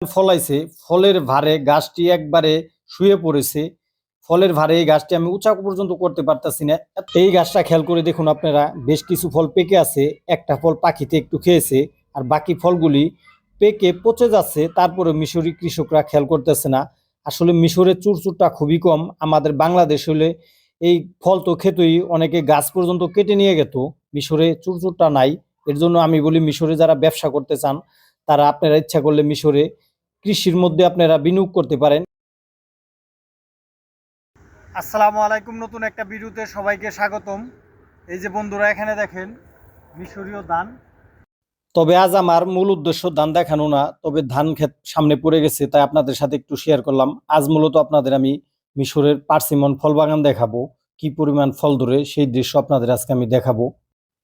ফলাইছে, ফলের ভারে গাছটি একবারে শুয়ে পড়েছে। ফলের ভারে এই গাছটি আমি উঁচা পর্যন্ত করতে পারতাছি না। এই গাছটা খেয়াল করে দেখুন আপনারা, বেশ কিছু ফল পেকে আছে, একটা ফল পাখিতে একটু খেয়েছে, আর বাকি ফলগুলি পেকে পচে যাচ্ছে। তারপরে মিশরি কৃষকরা খেয়াল করতেছে না। আসলে মিশরের চুরচুরটা খুবই কম। আমাদের বাংলাদেশ হলে এই ফল তো খেতই, অনেকে গাছ পর্যন্ত কেটে নিয়ে যেত। মিশরে চুরচুরটা নাই। এর জন্য আমি বলি, মিশরে যারা ব্যবসা করতে চান তারা আপনারা ইচ্ছা করলে মিশরে কৃষির মধ্যে আপনারা বিনিয়োগ করতে পারেন। আসসালামু আলাইকুম, নতুন একটা ভিডিওতে সবাইকে স্বাগতম। এই যে বন্ধুরা, এখানে দেখেন মিশরীয় ধান। তবে আজ আমার মূল উদ্দেশ্য ধান দেখানো না, তবে ধান ক্ষেত সামনে পড়ে গেছে তাই আপনাদের সাথে একটু শেয়ার করলাম। আজ মূলত আপনাদের আমি মিশরের পার্সিমন ফল বাগান দেখাবো, কি পরিমাণ ফল ধরে সেই দৃশ্য আপনাদের আজকে আমি দেখাবো।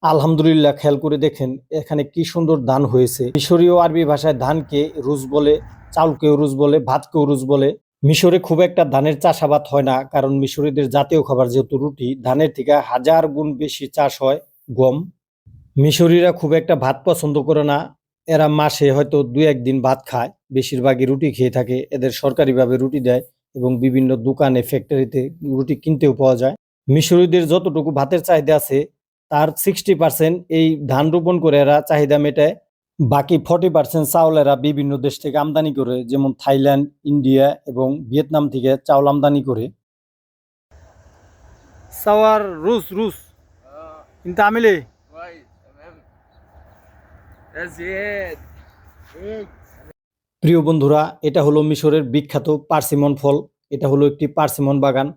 আলহামদুলিল্লাহ, খেয়াল করে দেখেন এখানে কি সুন্দর ধান হয়েছে। মিশরীয় আরবি ভাষায় ধানকে রুজ বলে, চাউলকেও রুজ বলে, ভাতকেও রুজ বলে। মিশরে খুব একটা ধানের চাষাবাদ হয় না, কারণ মিশরীদের জাতীয় খাবার যেহেতু রুটি, ধানের থেকে হাজার গুণ বেশি চাষ হয় গম। মিশরীরা খুব একটা ভাত পছন্দ করে না। এরা মাসে হয়তো 2-1 দিন ভাত খায়, বেশিরভাগই রুটি খেয়ে থাকে। এদের সরকারিভাবে রুটি দেয় এবং বিভিন্ন দোকানে, ফ্যাক্টরিতে রুটি কিনতেও পাওয়া যায়। মিশরীদের যতটুকু ভাতের চাহিদা আছে তার 60% এই ধান রোপণ করে এরা চাহিদা মেটায়। বাকি 40% চাউল এরা বিভিন্ন দেশ থেকে আমদানি করে, যেমন থাইল্যান্ড, ইন্ডিয়া এবং ভিয়েতনাম থেকে চাউল আমদানি করে। সাওয়ার রুস রুস ইনতা আমিলে كويس تمام. يا زياد ايه. প্রিয় বন্ধুরা, এটা হলো মিশরের বিখ্যাত পার্সিমন ফল। এটা হলো একটি পার্সিমন বাগান।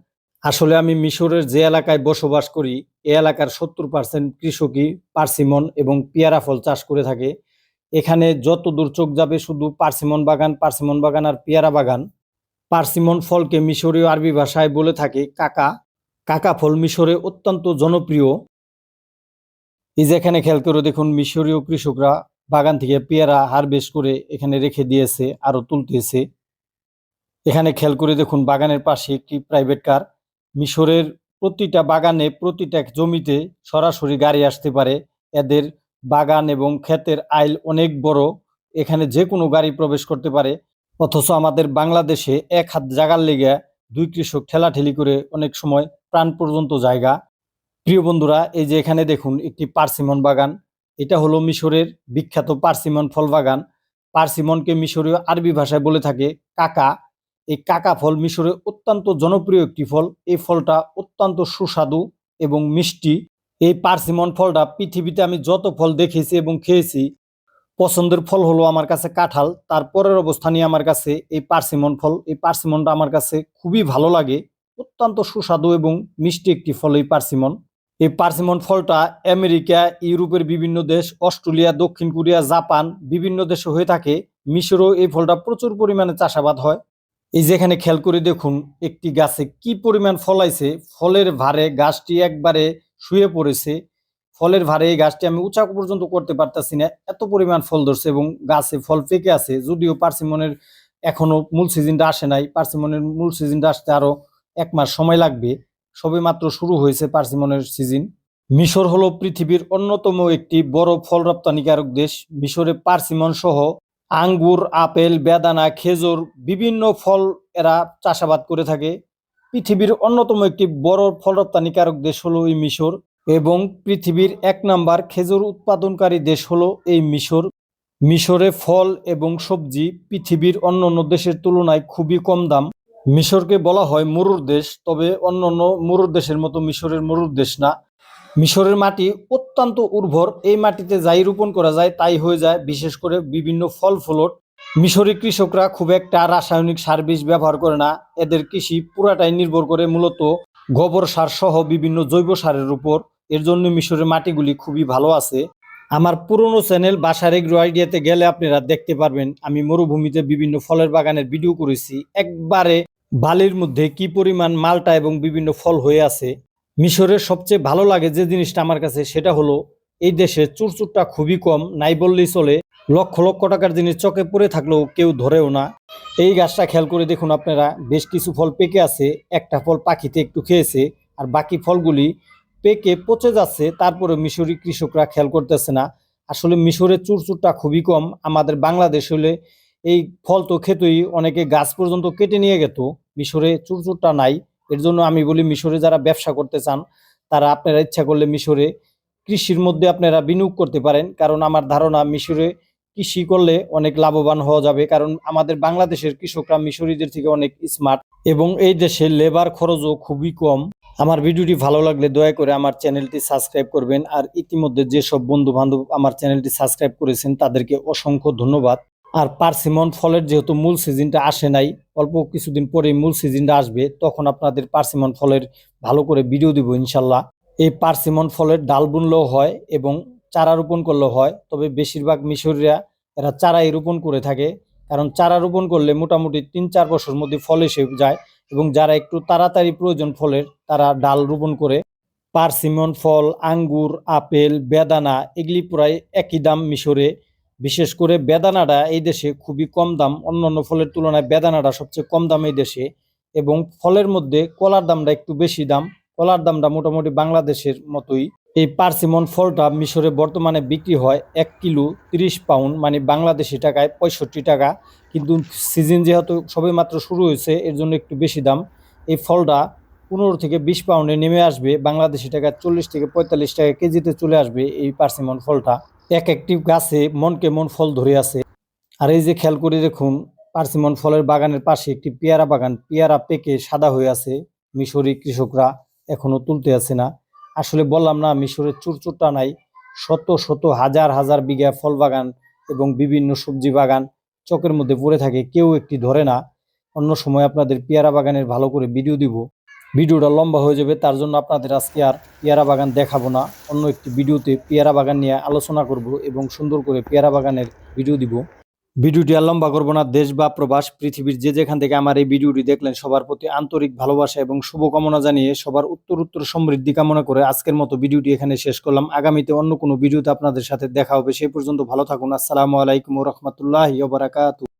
আসলে আমি মিশরের যে এলাকায় বসবাস করি, এই এলাকার 70% কৃষকই পার্সিমন এবং পেয়ারা ফল চাষ করে থাকে। এখানে যত দূর চোখ যাবে শুধু পার্সিমন বাগান, পার্সিমন বাগান আর পেয়ারা বাগান। পার্সিমন ফলকে মিশরীয় আরবি ভাষায় বলে থাকে কাকা। কাকা ফল মিশরে অত্যন্ত জনপ্রিয়। এই যে এখানে খেয়াল করে দেখুন, মিশরীয় কৃষকরা বাগান থেকে পেয়ারা হারভেস্ট করে এখানে রেখে দিয়েছে, আরো তুলতেছে। এখানে খেয়াল করে দেখুন, বাগানের পাশে একটি প্রাইভেট কার। মিশরের প্রতিটা বাগানে, প্রতিটা জমিতে সরাসরি গাড়ি আসতে পারে। এদের বাগান এবং ক্ষেতের আইল অনেক বড়, এখানে যে কোনো গাড়ি প্রবেশ করতে পারে। অথচ আমাদের বাংলাদেশে এক হাত জায়গার লেগে দুই কৃষক ঠেলাঠেলি করে অনেক সময় প্রাণ পর্যন্ত জায়গা। প্রিয় বন্ধুরা, এই যে এখানে দেখুন একটি পার্সিমন বাগান। এটা হলো মিশরের বিখ্যাত পার্সিমন ফল বাগান। পার্সিমনকে মিশরীয় আরবি ভাষায় বলে থাকে কাকা। এই কাকা ফল মিশরে অত্যন্ত জনপ্রিয় একটি ফল। এই ফলটা অত্যন্ত সুস্বাদু এবং মিষ্টি। এই পার্সিমন ফলটা পৃথিবীতে আমি যত ফল দেখেছি এবং খেয়েছি, পছন্দের ফল হলো আমার কাছে কাঁঠাল, তারপরের অবস্থানে আমার কাছে এই পার্সিমন ফল। এই পার্সিমনটা আমার কাছে খুবই ভালো লাগে। অত্যন্ত সুস্বাদু এবং মিষ্টি একটি ফল এই পার্সিমন। এই পার্সিমন ফলটা আমেরিকা, ইউরোপের বিভিন্ন দেশ, অস্ট্রেলিয়া, দক্ষিণ কোরিয়া, জাপান বিভিন্ন দেশে হয়ে থাকে। মিশরেও এই ফলটা প্রচুর পরিমাণে চাষাবাদ হয়। এই যেখানে খেয়াল করে দেখুন, একটি গাছে কি পরিমাণ ফলাইছে। ফলের ভারে গাছটি একবারে শুয়ে পড়েছে। ফলের ভারে এই গাছটি আমি উঁচা পর্যন্ত করতে পারতাছি না, এত পরিমাণ ফল ধরছে এবং গাছে ফল পেকে আছে। যদিও পার্সিমনের এখনো মূল সিজনটা আসে নাই, পার্সিমনের মূল সিজনটা আসতে আরো 1 মাস সময় লাগবে। সবে মাত্র শুরু হয়েছে পার্সিমনের সিজন। মিশর হলো পৃথিবীর অন্যতম একটি বড় ফল রপ্তানিকারক দেশ। মিশরে পার্সিমন সহ আঙ্গুর, আপেল, বেদানা, খেজুর বিভিন্ন ফল এরা চাষাবাদ করে থাকে। পৃথিবীর অন্যতম একটি বড় ফল রপ্তানিকারক দেশ হলো এই মিশর, এবং পৃথিবীর 1 নাম্বার খেজুর উৎপাদনকারী দেশ হলো এই মিশর। মিশরে ফল এবং সবজি পৃথিবীর অন্যান্য দেশের তুলনায় খুবই কম দাম। মিশরকে বলা হয় মরুর দেশ, তবে অন্যান্য মরুর দেশের মতো মিশরের মরুর দেশ না। মিশরের মাটি অত্যন্ত উর্বর। এই মাটিতে যাই রোপণ করা যায় তাই হয়ে যায়, বিশেষ করে বিভিন্ন ফল ফলট। মিশরি কৃষকরা খুব একটা রাসায়নিক সার বীজ ব্যবহার করে না। এদের কৃষি পুরাটাই নির্ভর করে মূলত গোবর সার সহ বিভিন্ন জৈব সারের উপর। এর জন্য মিশরের মাটিগুলি খুবই ভালো আছে। আমার পুরনো চ্যানেল বাসার এগ্রো আইডিয়াতে গেলে আপনারা দেখতে পারবেন, আমি মরুভূমিতে বিভিন্ন ফলের বাগানের ভিডিও করেছি। একবারে বালির মধ্যে কি পরিমাণ মালটা এবং বিভিন্ন ফল হয়ে আছে। মিশরের সবচেয়ে ভালো লাগে যে জিনিসটা আমার কাছে, সেটা হলো এই দেশে চুরচুরটা খুবই কম, নাই বললেই চলে। লক্ষ লক্ষ টাকার জিনিস চোখে পড়ে থাকলেও কেউ ধরেও না। এই গাছটা খেয়াল করে দেখুন আপনারা, বেশ কিছু ফল পেকে আছে, একটা ফল পাখিতে একটু খেয়েছে, আর বাকি ফলগুলি পেকে পচে যাচ্ছে। তারপরে মিশরি কৃষকরা খেয়াল করতেছে না। আসলে মিশরের চুরচুরটা খুবই কম। আমাদের বাংলাদেশ হলে এই ফল তো খেতই, অনেকে গাছ পর্যন্ত কেটে নিয়ে গেত। মিশরে চুরচুরটা নাই। এর জন্য আমি বলি মিশরে যারা ব্যবসা করতে চান তারা আপনারা ইচ্ছা করলে মিশরে কৃষির মধ্যে আপনারা বিনিয়োগ করতে পারেন। কারণ আমার ধারণা মিশরে কৃষি করলে অনেক লাভবান হওয়া যাবে, কারণ আমাদের বাংলাদেশের কৃষকরা মিশরীদের থেকে অনেক স্মার্ট এবং এই দেশে লেবার খরচও খুবই কম। আমার ভিডিওটি ভালো লাগলে দয়া করে আমার চ্যানেলটি সাবস্ক্রাইব করবেন। আর ইতিমধ্যে যেসব বন্ধু বান্ধব আমার চ্যানেলটি সাবস্ক্রাইব করেছেন তাদেরকে অসংখ্য ধন্যবাদ। আর পার্সিমন ফলের যেহেতু মূল সিজনটা আসে নাই, অল্প কিছুদিন পরে মূল সিজনটা আসবে, তখন আপনাদের পার্সিমন ফলের ভালো করে ভিডিও দিব ইনশাল্লাহ। এই পার্সিমন ফলের ডাল বুনলেও হয় এবং চারা রোপণ করলেও হয়, তবে বেশিরভাগ মিশরীরা এরা চারাই রোপণ করে থাকে। কারণ চারা রোপণ করলে মোটামুটি ৩-৪ বছর মধ্যে ফল এসে যায় এবং যারা একটু তাড়াতাড়ি প্রয়োজন ফলের তারা ডাল রোপণ করে। পার্সিমন ফল, আঙ্গুর, আপেল, বেদানা এগুলি প্রায় একই দাম মিশরে। বিশেষ করে বেদানাটা এই দেশে খুবই কম দাম, অন্যান্য ফলের তুলনায় বেদানাটা সবচেয়ে কম দাম এই দেশে। এবং ফলের মধ্যে কলার দামটা একটু বেশি দাম, কলার দামটা মোটামুটি বাংলাদেশের মতোই। এই পার্সিমন ফলটা মিশরে বর্তমানে বিক্রি হয় ১ কিলো ৩০ পাউন্ড, মানে বাংলাদেশি টাকায় ৬৫ টাকা। কিন্তু সিজন যেহেতু সবে মাত্র শুরু হয়েছে এর জন্য একটু বেশি দাম। এই ফলটা ১৫ থেকে ২০ পাউন্ডে নেমে আসবে, বাংলাদেশি টাকায় ৪০ থেকে ৪৫ টাকা কেজিতে চলে আসবে এই পার্সিমন ফলটা। এক একটি গাছে মনকে মন ফল ধরে আছে। আর এই যে খেয়াল করে দেখুন, পার্সিমন ফলের বাগানের পাশে একটি পেয়ারা বাগান, পেয়ারা পেকে সাদা হয়ে আছে। মিশরি কৃষকরা এখনো তুলতে আছে না। আসলে বললাম না, মিশরের চুরচুরটা নাই। শত শত হাজার হাজার বিঘা ফল বাগান এবং বিভিন্ন সবজি বাগান চকের মধ্যে পড়ে থাকে, কেউ একটি ধরে না। অন্য সময় আপনাদের পেয়ারা বাগানের ভালো করে ভিডিও দিব। ভিডিওটা লম্বা হয়ে যাবে, তার জন্য আপনাদের আজকে আর পেয়ারা বাগান দেখাবো না। অন্য একটি ভিডিওতে পেয়ারা বাগান নিয়ে আলোচনা করব এবং সুন্দর করে পেয়ারা বাগানের ভিডিও দিব। ভিডিওটি আর লম্বা করবো না। দেশ বা প্রবাস, পৃথিবীর যে যেখান থেকে আমার এই ভিডিওটি দেখলেন সবার প্রতি আন্তরিক ভালোবাসা এবং শুভকামনা জানিয়ে সবার উত্তর সমৃদ্ধি কামনা করে আজকের মতো ভিডিওটি এখানে শেষ করলাম। আগামীতে অন্য কোনো ভিডিওতে আপনাদের সাথে দেখা হবে। সেই পর্যন্ত ভালো থাকুন। আসসালামু আলাইকুম ওয়া রাহমাতুল্লাহি ওয়া বারাকাতুহু।